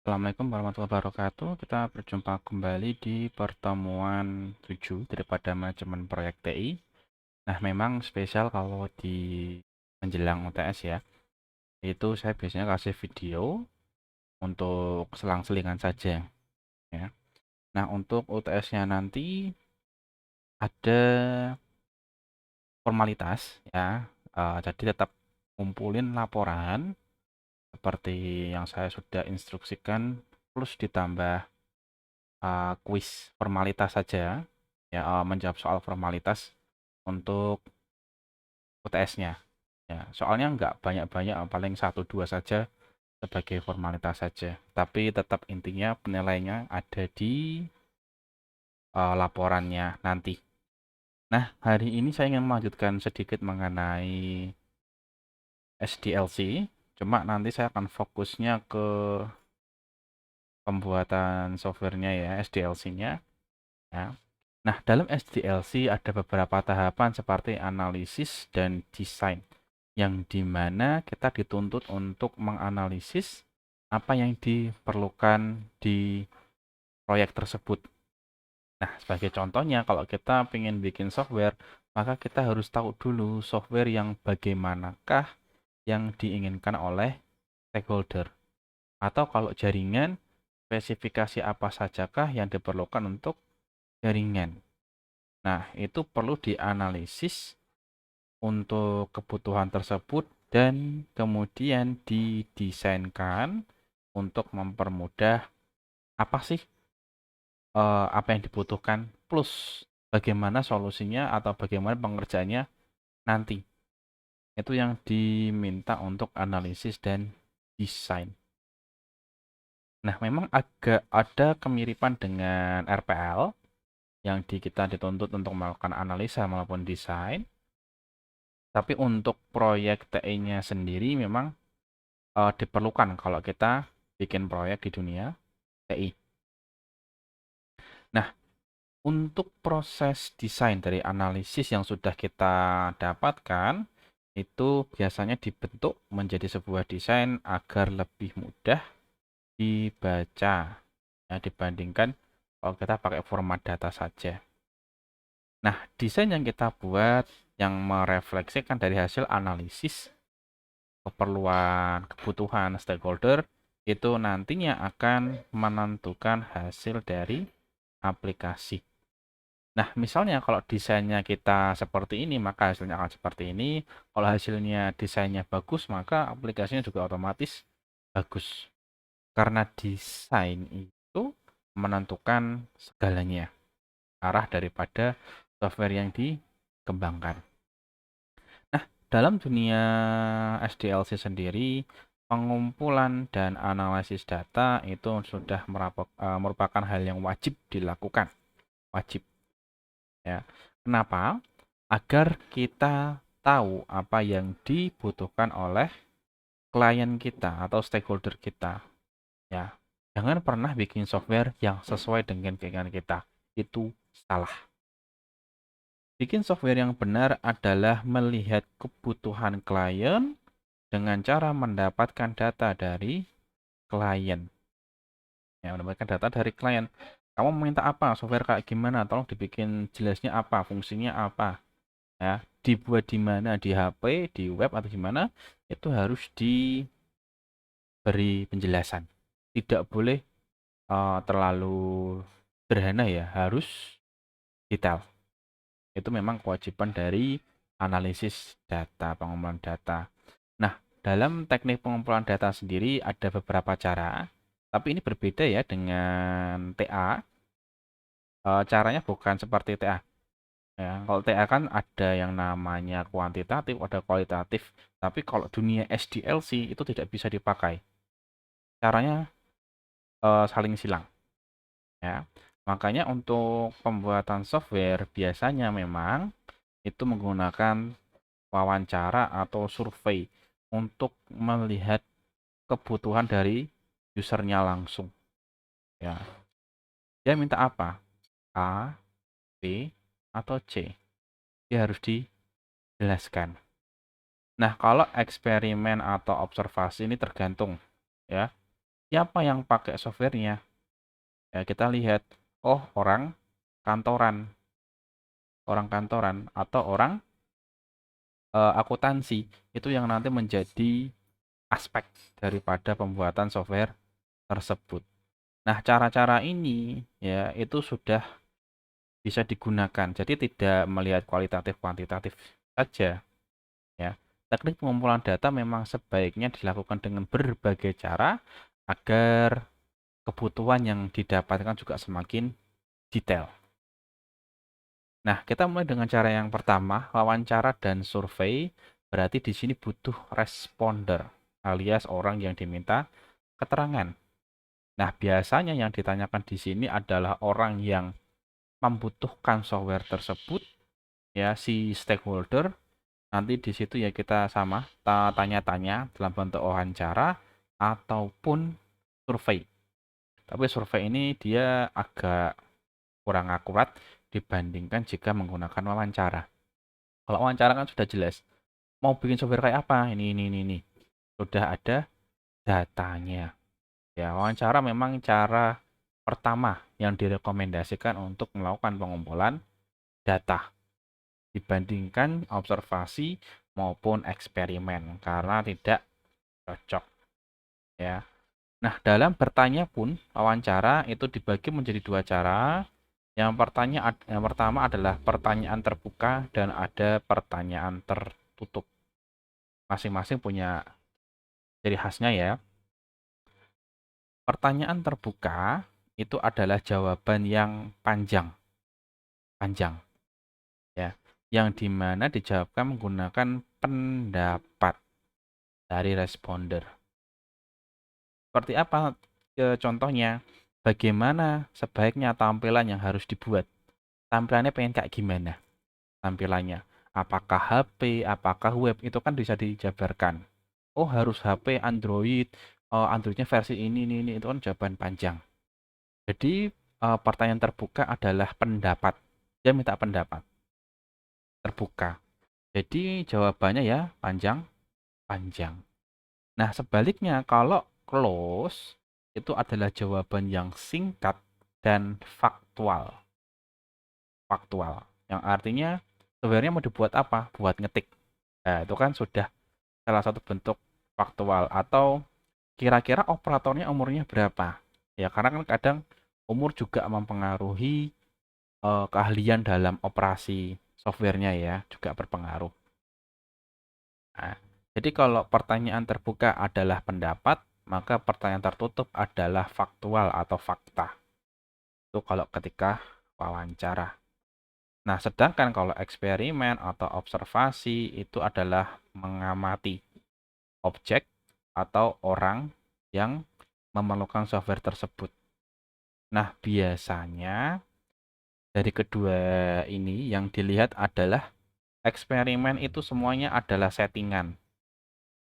Assalamualaikum warahmatullahi wabarakatuh. Kita berjumpa kembali di pertemuan 7 daripada manajemen proyek TI. Nah, memang spesial kalau di menjelang UTS ya. Itu saya biasanya kasih video untuk selang-selingan saja ya. Nah, untuk UTS-nya nanti ada formalitas ya. Jadi tetap kumpulin laporan seperti yang saya sudah instruksikan plus ditambah kuis formalitas saja ya, menjawab soal formalitas untuk UTS-nya ya. Soalnya nggak banyak-banyak, paling satu dua saja sebagai formalitas saja, tapi tetap intinya penilaiannya ada di laporannya nanti. Nah, hari ini saya ingin melanjutkan sedikit mengenai SDLC, cuma nanti saya akan fokusnya ke pembuatan softwarenya ya, SDLC-nya ya. Nah, dalam SDLC ada beberapa tahapan seperti analisis dan desain, yang dimana kita dituntut untuk menganalisis apa yang diperlukan di proyek tersebut. Nah, sebagai contohnya, kalau kita ingin bikin software, maka kita harus tahu dulu software yang bagaimanakah yang diinginkan oleh stakeholder. Atau kalau jaringan, spesifikasi apa sajakah yang diperlukan untuk jaringan. Nah, itu perlu dianalisis untuk kebutuhan tersebut dan kemudian didesainkan untuk mempermudah apa sih apa yang dibutuhkan plus bagaimana solusinya atau bagaimana pengerjaannya nanti. Itu yang diminta untuk analisis dan desain. Nah, memang agak ada kemiripan dengan RPL yang kita dituntut untuk melakukan analisa maupun desain. Tapi untuk proyek TI-nya sendiri memang diperlukan kalau kita bikin proyek di dunia TI. Nah, untuk proses desain dari analisis yang sudah kita dapatkan, itu biasanya dibentuk menjadi sebuah desain agar lebih mudah dibaca ya, dibandingkan kalau kita pakai format data saja. Nah, desain yang kita buat yang merefleksikan dari hasil analisis keperluan, kebutuhan stakeholder itu nantinya akan menentukan hasil dari aplikasi. Nah, misalnya kalau desainnya kita seperti ini, maka hasilnya akan seperti ini. Kalau hasilnya desainnya bagus, maka aplikasinya juga otomatis bagus. Karena desain itu menentukan segalanya, arah daripada software yang dikembangkan. Nah, dalam dunia SDLC sendiri, pengumpulan dan analisis data itu sudah merupakan hal yang wajib dilakukan. Wajib ya. Kenapa? Agar kita tahu apa yang dibutuhkan oleh klien kita atau stakeholder kita. Ya, jangan pernah bikin software yang sesuai dengan keinginan kita. Itu salah. Bikin software yang benar adalah melihat kebutuhan klien dengan cara mendapatkan data dari klien. Ya, mendapatkan data dari klien. Kamu meminta apa? Software kayak gimana? Tolong dibikin jelasnya apa? Fungsinya apa? Ya, dibuat di mana? Di HP, di web atau gimana? Itu harus diberi penjelasan. Tidak boleh terlalu sederhana ya, harus detail. Itu memang kewajiban dari analisis data, pengumpulan data. Nah, dalam teknik pengumpulan data sendiri ada beberapa cara, tapi ini berbeda ya dengan TA. Caranya bukan seperti TA. Ya, kalau TA kan ada yang namanya kuantitatif, ada kualitatif. Tapi kalau dunia SDLC itu tidak bisa dipakai. Caranya saling silang. Ya, makanya untuk pembuatan software biasanya memang itu menggunakan wawancara atau survei untuk melihat kebutuhan dari usernya langsung. Ya, dia minta apa? A, B, atau C? Dia harus dijelaskan. Nah, kalau eksperimen atau observasi ini tergantung ya. Siapa yang pakai softwarenya? Ya, kita lihat, oh orang kantoran atau orang akuntansi itu yang nanti menjadi aspek daripada pembuatan software tersebut. Nah, cara-cara ini ya itu sudah bisa digunakan. Jadi tidak melihat kualitatif kuantitatif saja ya. Teknik pengumpulan data memang sebaiknya dilakukan dengan berbagai cara agar kebutuhan yang didapatkan juga semakin detail. Nah, kita mulai dengan cara yang pertama, wawancara dan survei. Berarti di sini butuh responder, alias orang yang diminta keterangan. Nah, biasanya yang ditanyakan di sini adalah orang yang membutuhkan software tersebut, ya si stakeholder. Nanti di situ ya kita sama tanya-tanya dalam bentuk wawancara ataupun survei. Tapi survei ini dia agak kurang akurat dibandingkan jika menggunakan wawancara. Kalau wawancara kan sudah jelas. Mau bikin software kayak apa? Ini. Sudah ada datanya. Ya, wawancara memang cara pertama yang direkomendasikan untuk melakukan pengumpulan data dibandingkan observasi maupun eksperimen karena tidak cocok ya. Nah, dalam bertanya pun wawancara itu dibagi menjadi dua cara. Yang pertama adalah pertanyaan terbuka dan ada pertanyaan tertutup. Masing-masing punya ciri khasnya ya. Pertanyaan terbuka itu adalah jawaban yang panjang ya, yang dimana dijawabkan menggunakan pendapat dari responder. Seperti apa contohnya? Bagaimana sebaiknya tampilan yang harus dibuat? Tampilannya pengen kayak gimana? Tampilannya. Apakah HP, apakah web, itu kan bisa dijabarkan. Oh, harus HP Android, Androidnya versi ini, itu kan jawaban panjang. Jadi, pertanyaan terbuka adalah pendapat. Dia minta pendapat. Terbuka. Jadi, jawabannya ya panjang. Nah, sebaliknya kalau close, itu adalah jawaban yang singkat dan faktual. Faktual. Yang artinya, sebenarnya mau dibuat apa? Buat ngetik. Nah, itu kan sudah salah satu bentuk faktual. Atau kira-kira operatornya umurnya berapa? Ya, karena kan kadang umur juga mempengaruhi keahlian dalam operasi softwarenya ya, juga berpengaruh. Nah, jadi kalau pertanyaan terbuka adalah pendapat, maka pertanyaan tertutup adalah faktual atau fakta. Itu kalau ketika wawancara. Nah, sedangkan kalau eksperimen atau observasi itu adalah mengamati objek atau orang yang memerlukan software tersebut. Nah, biasanya dari kedua ini yang dilihat adalah eksperimen itu semuanya adalah settingan,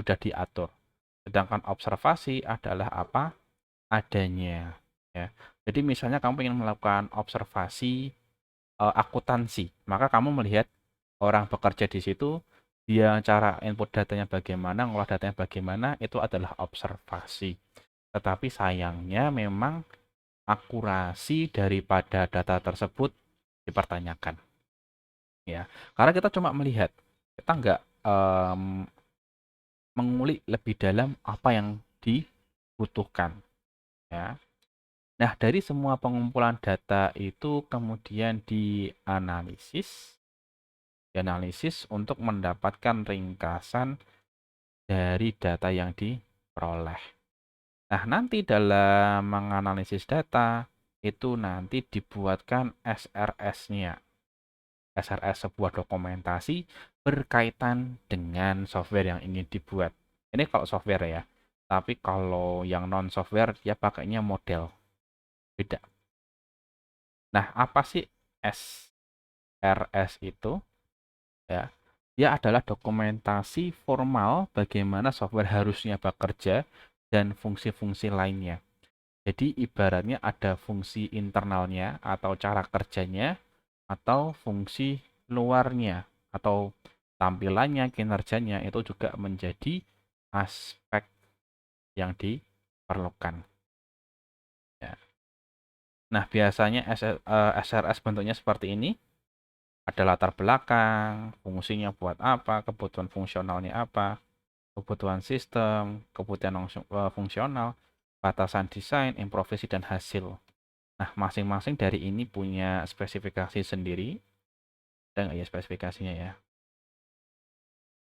sudah diatur. Sedangkan observasi adalah apa adanya. Ya. Jadi misalnya kamu ingin melakukan observasi akuntansi, maka kamu melihat orang bekerja di situ, dia cara input datanya bagaimana, ngolah datanya bagaimana, itu adalah observasi. Tetapi sayangnya memang akurasi daripada data tersebut dipertanyakan. Ya, karena kita cuma melihat, kita nggak mengulik lebih dalam apa yang dibutuhkan. Ya. Nah, dari semua pengumpulan data itu kemudian dianalisis untuk mendapatkan ringkasan dari data yang diperoleh. Nah, nanti dalam menganalisis data itu nanti dibuatkan SRS-nya. SRS sebuah dokumentasi berkaitan dengan software yang ingin dibuat. Ini kalau software ya. Tapi kalau yang non software dia pakainya model. Beda. Nah, apa sih SRS itu? Ya, dia adalah dokumentasi formal bagaimana software harusnya bekerja dan fungsi-fungsi lainnya. Jadi ibaratnya ada fungsi internalnya atau cara kerjanya atau fungsi luarnya atau tampilannya, kinerjanya itu juga menjadi aspek yang diperlukan. Nah, biasanya SRS bentuknya seperti ini. Ada latar belakang, fungsinya buat apa, kebutuhan fungsionalnya apa, kebutuhan sistem, kebutuhan fungsional, batasan desain, improvisi, dan hasil. Nah, masing-masing dari ini punya spesifikasi sendiri. Ada nggak ya spesifikasinya ya?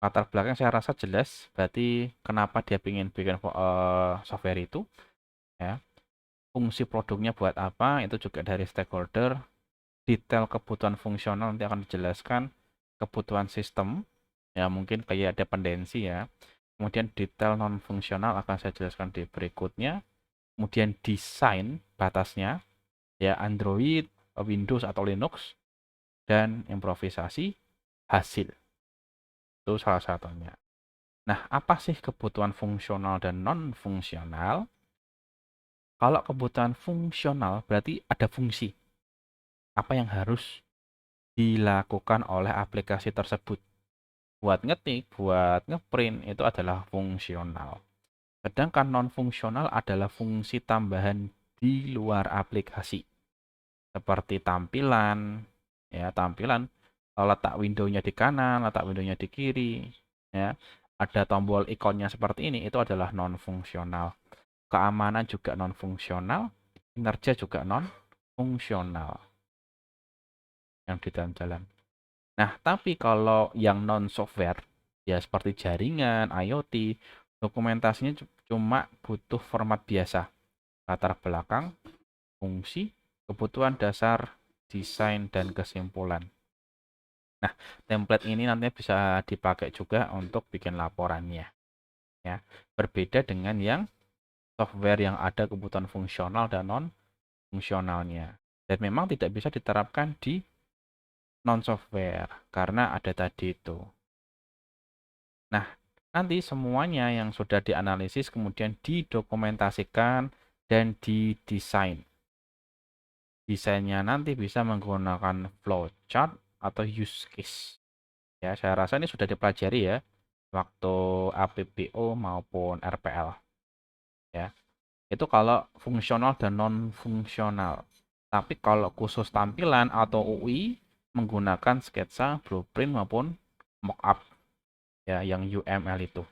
Latar belakang saya rasa jelas, berarti kenapa dia ingin bikin software itu, ya. Fungsi produknya buat apa, itu juga dari stakeholder. Detail kebutuhan fungsional nanti akan dijelaskan. Kebutuhan sistem, ya mungkin kayak dependensi ya. Kemudian detail non fungsional akan saya jelaskan di berikutnya. Kemudian desain batasnya, ya Android, Windows atau Linux, dan improvisasi hasil. Itu salah satunya. Nah, apa sih kebutuhan fungsional dan non fungsional? Kalau kebutuhan fungsional berarti ada fungsi. Apa yang harus dilakukan oleh aplikasi tersebut? Buat ngetik, buat ngeprint itu adalah fungsional. Sedangkan non-fungsional adalah fungsi tambahan di luar aplikasi. Seperti tampilan, ya tampilan letak windownya di kanan, letak windownya di kiri, ya. Ada tombol ikonnya seperti ini, itu adalah non-fungsional. Keamanan juga non-fungsional, kinerja juga non-fungsional yang di dalam jalan. Nah, tapi kalau yang non-software, ya seperti jaringan, IoT, dokumentasinya cuma butuh format biasa. Latar belakang, fungsi, kebutuhan dasar, desain, dan kesimpulan. Nah, template ini nantinya bisa dipakai juga untuk bikin laporannya. Ya, berbeda dengan yang software yang ada kebutuhan fungsional dan non-fungsionalnya. Dan memang tidak bisa diterapkan di non-software karena ada tadi itu. Nah, nanti semuanya yang sudah dianalisis kemudian didokumentasikan dan didesain. Desainnya nanti bisa menggunakan flowchart atau use case. Ya, saya rasa ini sudah dipelajari ya waktu APBO maupun RPL. Ya, itu kalau fungsional dan non fungsional. Tapi kalau khusus tampilan atau UI menggunakan sketsa, blueprint maupun mockup ya yang UML itu.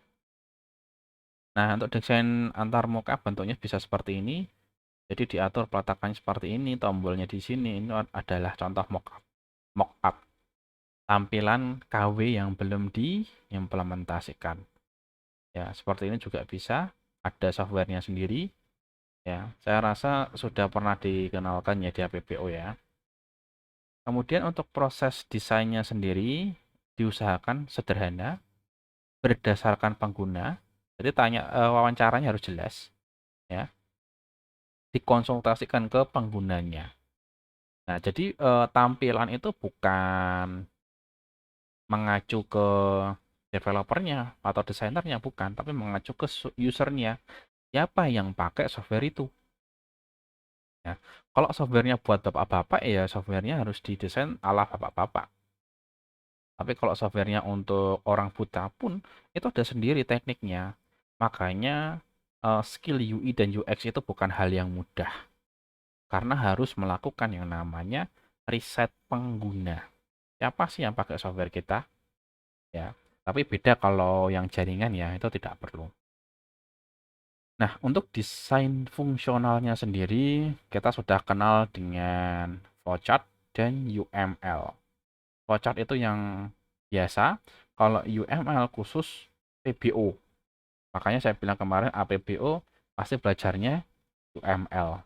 Nah, untuk desain antar mockup bentuknya bisa seperti ini. Jadi diatur peletakannya seperti ini, tombolnya di sini. Ini adalah contoh mockup. Mockup tampilan KW yang belum diimplementasikan. Ya, seperti ini juga bisa. Ada softwarenya sendiri. Ya, saya rasa sudah pernah dikenalkan ya di APBO ya. Kemudian untuk proses desainnya sendiri diusahakan sederhana, berdasarkan pengguna. Jadi wawancaranya harus jelas, ya. Dikonsultasikan ke penggunanya. Nah, jadi tampilan itu bukan mengacu ke developernya atau desainernya, bukan, tapi mengacu ke usernya. Siapa yang pakai software itu? Ya. Kalau softwarenya buat bapak-bapak, ya softwarenya harus didesain ala bapak-bapak. Tapi kalau softwarenya untuk orang buta pun, itu ada sendiri tekniknya. Makanya skill UI dan UX itu bukan hal yang mudah. Karena harus melakukan yang namanya riset pengguna. Siapa sih yang pakai software kita? Ya, tapi beda kalau yang jaringan ya, itu tidak perlu. Nah, untuk desain fungsionalnya sendiri, kita sudah kenal dengan flowchart dan UML. Flowchart itu yang biasa, kalau UML khusus PBO. Makanya saya bilang kemarin APBO pasti belajarnya UML.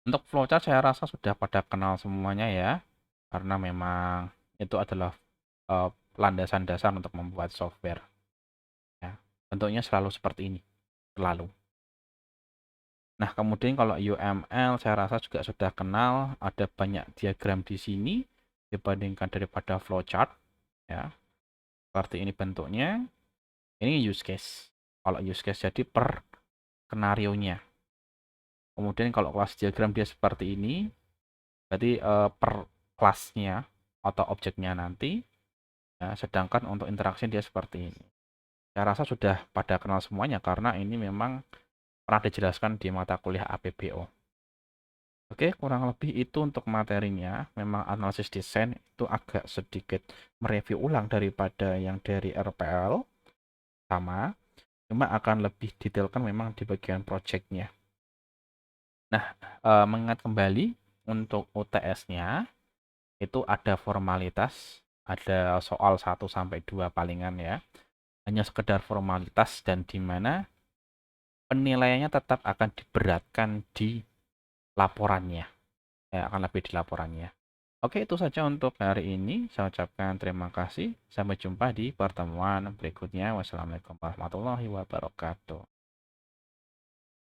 Untuk flowchart saya rasa sudah pada kenal semuanya ya, karena memang itu adalah landasan dasar untuk membuat software. Ya. Bentuknya selalu seperti ini, selalu. Nah, kemudian kalau UML saya rasa juga sudah kenal, ada banyak diagram di sini dibandingkan daripada flowchart ya. Seperti ini bentuknya. Ini use case. Kalau use case jadi per skenario-nya. Kemudian kalau kelas diagram dia seperti ini, berarti per kelasnya atau objeknya nanti. Ya, sedangkan untuk interaksi dia seperti ini. Saya rasa sudah pada kenal semuanya karena ini memang pernah dijelaskan di mata kuliah APBO. Oke, kurang lebih itu untuk materinya. Memang analisis desain itu agak sedikit mereview ulang daripada yang dari RPL sama, cuma akan lebih detailkan memang di bagian projectnya. Nah, mengingat kembali untuk UTS-nya itu ada formalitas, ada soal 1 sampai 2 palingan ya. Hanya sekedar formalitas dan di mana penilaiannya tetap akan diberatkan di laporannya. Ya, akan lebih di laporannya. Oke, itu saja untuk hari ini. Saya ucapkan terima kasih. Sampai jumpa di pertemuan berikutnya. Wassalamualaikum warahmatullahi wabarakatuh.